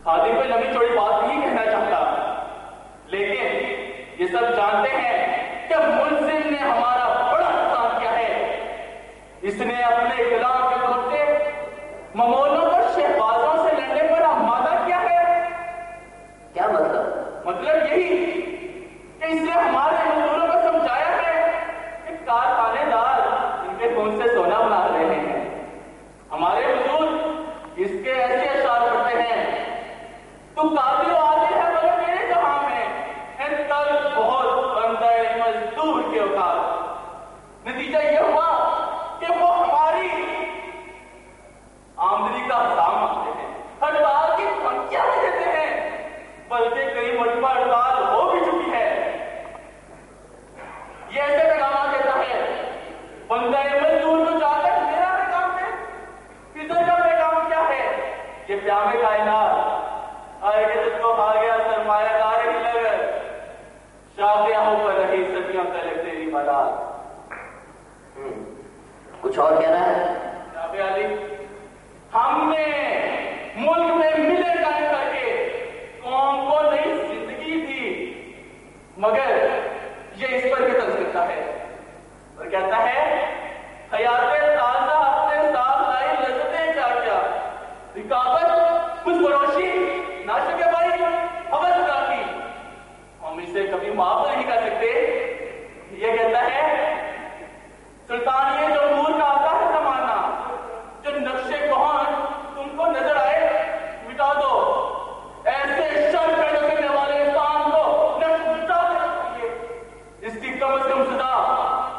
خادم کوئی لمبی چوڑی بات نہیں کہنا چاہتا، لیکن یہ سب جانتے ہیں کہ ملزم نے ہمارا بڑا نقصان کیا ہے۔ اس نے اپنے کلام کے طور سے ممولوں اور شہبازوں سے لڑنے پر آمادہ کیا ہے۔ کیا مطلب؟ مطلب یہی کہ اس نے ہمارے مزدوروں کو سمجھایا ہے کہ کارخانے دار ان کے خون سے سونا بنا رہے ہیں۔ ہمارے مزدور اس کے ایسے اشعار پڑھتے ہیں، تو قادر و عادل ہے مگر میرے جہاں میں ہے تل بہت بندہ مزدور کے اوقات۔ نتیجہ یہ ہوا کہ وہ ہماری آمدنی کا حساب مانگتے ہیں، ہڑتال کی دھمکیاں بھی دیتے ہیں، بلکہ کئی مرتبہ ہڑتال ہو بھی چکی ہے۔ یہ ایسے پیغامات دیتا ہے، بندہ مزدور کو جا کر میرا پیغام ہے، کدھر کا پیغام کیا ہے؟ یہ پیام کائنات آئے کہ تجھ کو کھا گیا سرمایہ دار ہی لگر، شادیاں ہو کر رہی صدیوں تلک تیری مدار۔ کچھ اور کہنا ہے؟ جناب علی، ہم نے ملک میں ملیں قائم کر کے قوم کو نئی زندگی دی، مگر یہ اس پر بھی طنز کرتا ہے اور کہتا ہے حیات تازہ اپنے ساتھ لائی لذتیں کیا کیا، رکاوٹ خوش فروشی ناشک بھائی حوث رکھی، ہم اسے کبھی معاف نہیں کر سکتے۔ یہ کہتا ہے سلطان یہ جو نور کا آتا ہے زمانہ، جو نقشے کون تم کو نظر آئے مٹا دو، ایسے شر پیدا کرنے والے انسان کو نقش مٹا دینا چاہیے، اس کی کم از کم سزا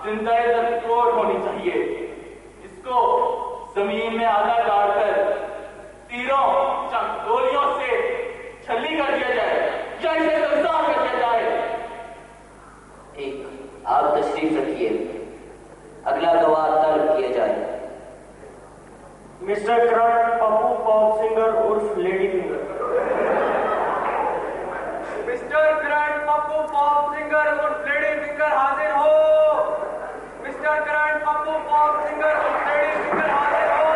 زندہ دستور ہونی چاہیے، اس کو زمین میں آدھا کاٹ کر تیروں چند گولیوں سے چھلی کر دیا جائے یا اسے سنسار کر دیا جائے۔ ٹھیک، آپ تشریف رکھیے، اگلا گواہ طلب کیا جائے۔ مسٹر کرن پپو پاپ سنگر عرف لیڈی فنگر۔ مسٹر کرن پپو پاپ سنگر عرف لیڈی فنگر حاضر ہو۔ مسٹر کرن پپو پاپ سنگر عرف لیڈی فنگر حاضر ہو۔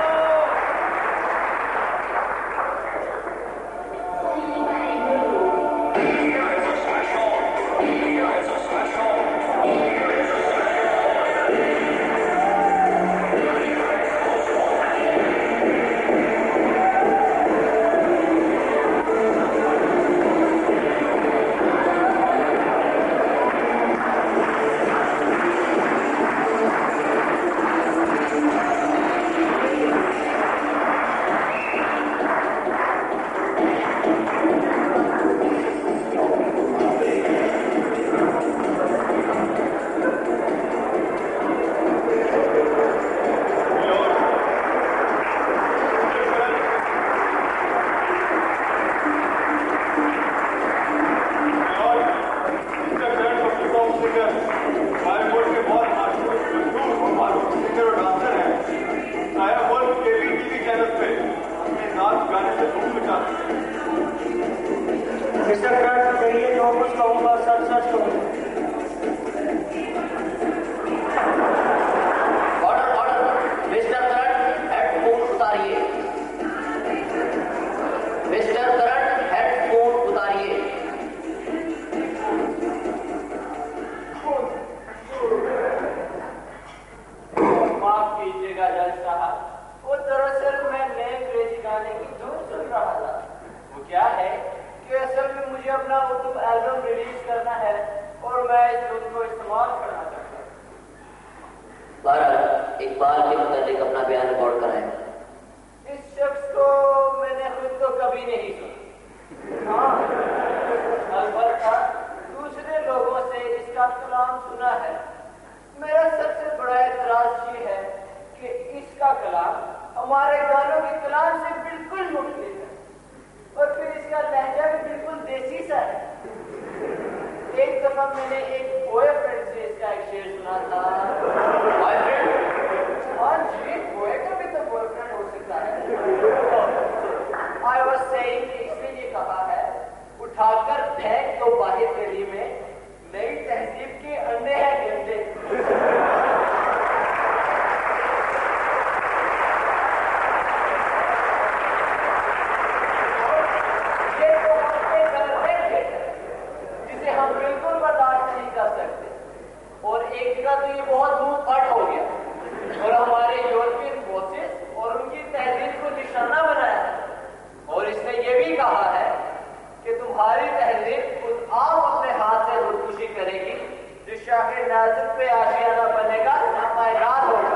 مناظر پہ آشیانہ بنے گا، نامعیار ہوگا۔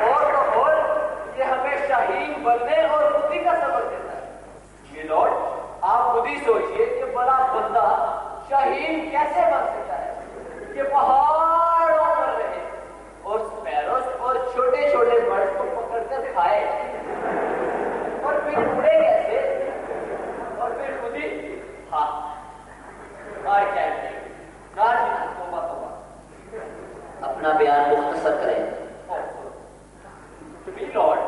اور یہ ہمیں شاہین بننے اور خودی کا سبق دیتا ہے۔ یہ لارڈ، آپ خود ہی سوچئے کہ بڑا بندہ شاہین کیسے بن سکتا ہے؟ یہ پہاڑوں پر رہے اور سپیروز اور چھوٹے چھوٹے برڈز کو پکڑ کر کھائے، اور پھر اڑے کیسے؟ اور پھر خود ہی اپنا بیان مختصر کریں۔ لارڈ،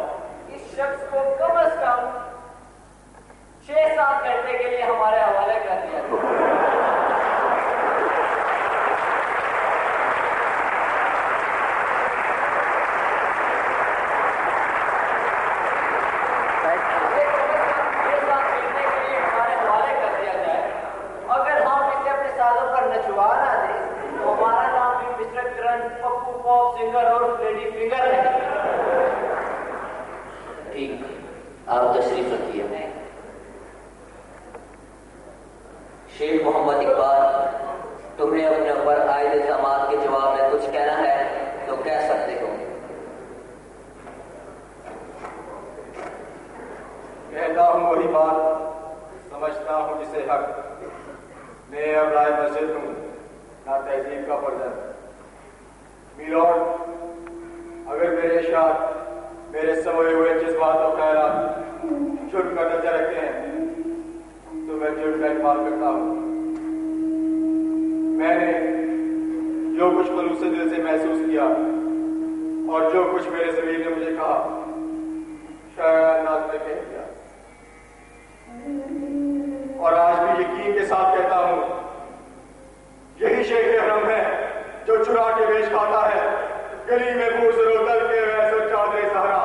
اس شخص کو کم از کم 6-7 گھنٹے کے لیے ہمارے حوالے کر دیا۔ اگر ہم اسے اپنے سازوں پر نچوا نہ دیں تو ہمارا نام بھی مسٹر کرن پپو پاپ سنگر اور لیڈی فنگر ہے۔ ٹھیک، آپ تشریف رکھیے۔ شیخ محمد اقبال، تمہیں اپنے اوپر عائد الزامات کے جواب میں کچھ کہنا ہے تو کہہ سکتے ہو۔ کہتا ہوں وہی بات، سمجھتا ہوں جسے حق، میں اب رائے مسجد ہوں، نہ تہذیب کا پردہ۔ میلارڈ، اگر میرے اشعار میرے سموئے ہوئے جذبات و خیالات جرم کا درجہ رکھتے ہیں تو میں جرم کا اقبال کرتا ہوں۔ میں نے جو کچھ خلوص دل سے محسوس کیا اور جو کچھ میرے ضمیر نے مجھے کہا، شاید انداز میں کہہ دیا، اور آج بھی یقین کے ساتھ کہتا ہوں، یہی شیخ حرم ہے جو چرا کے بیچ کھاتا ہے گلی میں بوزر و در کے ویسے چادر سہارا۔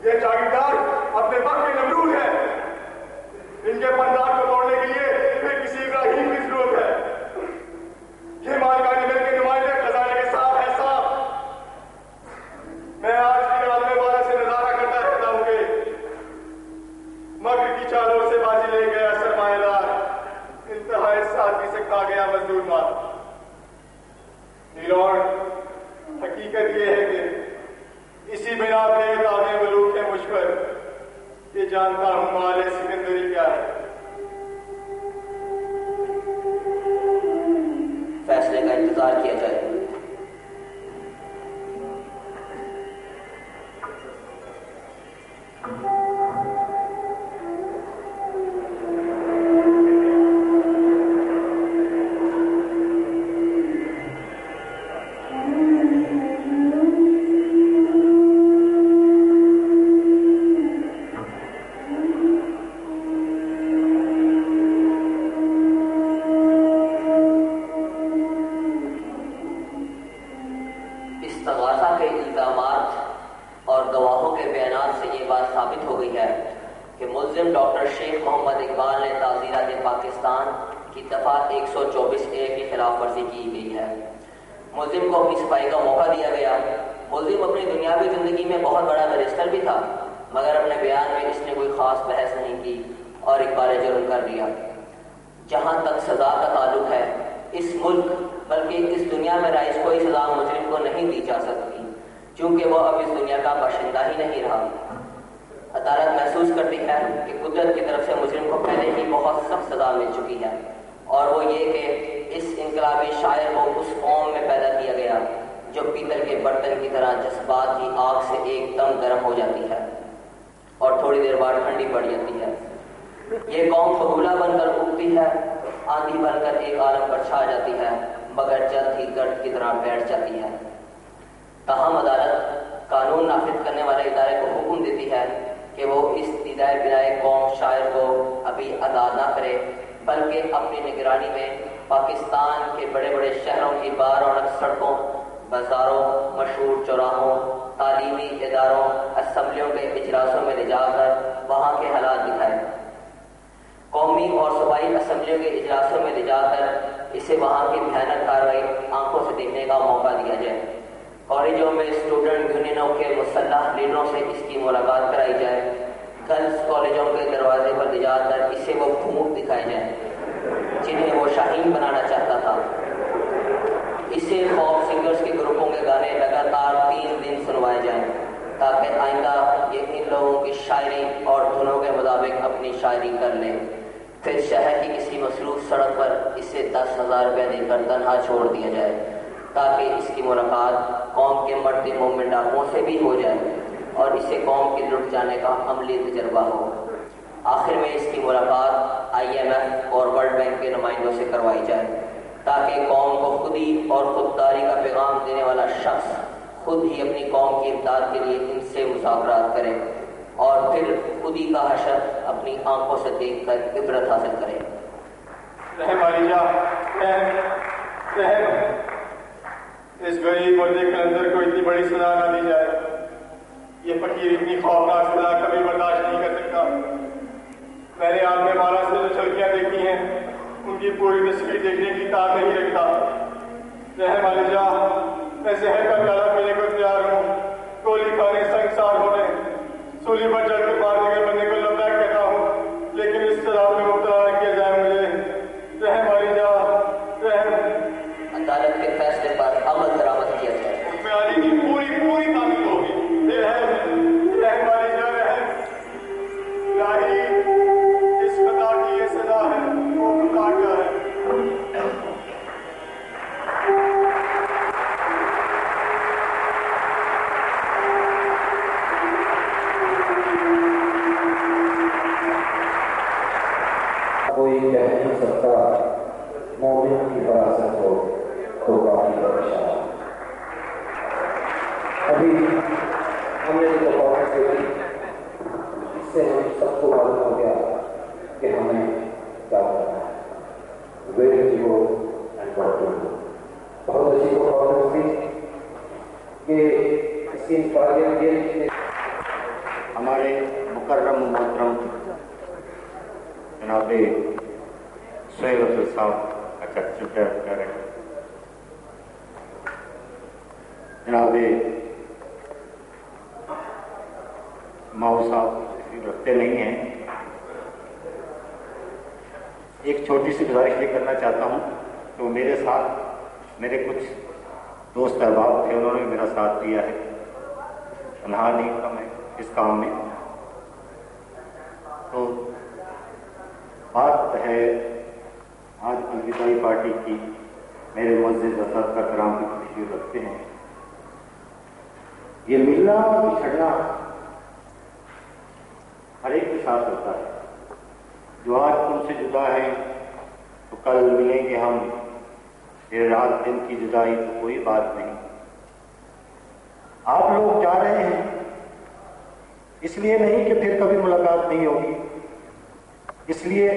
یہ جاگیردار اپنے وقت کے نمرود ہے، ان کے پندار کو توڑنے کے لیے پھر کسی ابراہیم کی ضرورت ہے۔ یہ مالکان مل کے نمائندے خزانے کے صاحب ہے صاحب۔ میں آج بھی عالم والا سے نظارہ کرتا رہتا ہوں کہ مگر کی چالوں سے بازی لے گیا سرمایہ دار، انتہائی سادگی سے کھا گیا مزدور مال۔ میلارڈ، حقیقت یہ ہے کہ اسی بنا پہ داغے ملوک ہے مجھ پر کہ جانتا ہوں مال سکندری کیا ہے۔ فیصلے کا انتظار کیا جائے۔ جنہیں وہ شاہین بنانا چاہتا تھا۔ اسے پاپ سنگرز کے گروپوں کے گانے لگاتار 3 دن سنوائے جائیں تاکہ آئندہ یہ ان لوگوں کی شاعری اور دھنوں کے مطابق اپنی شاعری کر لیں۔ پھر شہر کی کسی مصروف سڑک پر اسے 10,000 روپے دے کر تنہا چھوڑ دیا جائے تاکہ اس کی ملاقات قوم کے مرتے مومن ڈاکوؤں سے بھی ہو جائے اور اسے قوم کے لٹ جانے کا عملی تجربہ ہو۔ آخر میں اس کی ملاقات IMF اور ورلڈ بینک کے نمائندوں سے کروائی جائے تاکہ قوم کو خودی اور خودداری کا پیغام دینے والا شخص خود ہی اپنی قوم کی امداد کے لیے ان سے مذاکرات کرے اور پھر خودی کا حشر اپنی آنکھوں سے دیکھ کر عبرت حاصل کرے۔ رحم عالیہ، رحم، اس غریب مردے کلندر کو اتنی بڑی سزا نہ دی جائے۔ یہ فقیر اتنی خوفناک سزا کبھی برداشت نہیں کر سکتا۔ میں نے آپ نے مالا سے جو چھلکیاں دیکھی ہیں ان کی پوری تصویر دیکھنے کی طاقت نہیں رکھتا۔ رحم عالیہ، میں زہر کا پیالہ پینے کو تیار ہوں، گولی کھانے سنگسار ہونے، سولی پر چڑھ کر مارنے کے بندے کو لبیک کہتا ہوں، لیکن اس سزا میں مبتلا نہ کیا جائے مجھے۔ رحم عالیہ، رحم۔ عدالت کے فیصلے پر عمل درآمد کیا جائے۔ حکم عالی کی پوری تعمیل ہوگی۔ رحم عالیہ، رحم۔ الہی، اس خطا کی یہ سزا ہے، وہ خطا کیا ہے؟ کوئی کہہ نہیں سکتا مومن کی فراست ہو تو باقی پریشان۔ ابھی ہم نے جو پرفارمنس دیکھی اس سے ہم سب کو معلوم ہو گیا کہ ہمیں کیا کرنا ہے، where to go and what to do. بہت اچھی پرفارمنس تھی کہ اس کی انسپائرنگ یہ ہمارے مکرم محترم جناب سہیل افضل صاحب اچھا شکریہ کہہ رہے ہیں، جناب ماؤ صاحب رکھتے نہیں ہیں۔ ایک چھوٹی سی گزارش یہ کرنا چاہتا ہوں کہ وہ میرے ساتھ میرے کچھ دوست احباب تھے، انہوں نے میرا ساتھ دیا ہے، تنہا نہیں تھا میں اس کام میں۔ تو بات ہے آج الوداعی پارٹی کی، میرے معزز اساتذہ کرام کی تشریف رکھتے ہیں۔ یہ ملنا اور بچھڑنا ہر ایک کے ساتھ ہوتا ہے، جو آج تم سے جدا ہے تو کل ملیں گے ہم، پھر رات دن کی جدائی تو کوئی بات نہیں۔ آپ لوگ جا رہے ہیں اس لیے نہیں کہ پھر کبھی ملاقات نہیں ہوگی، اس لیے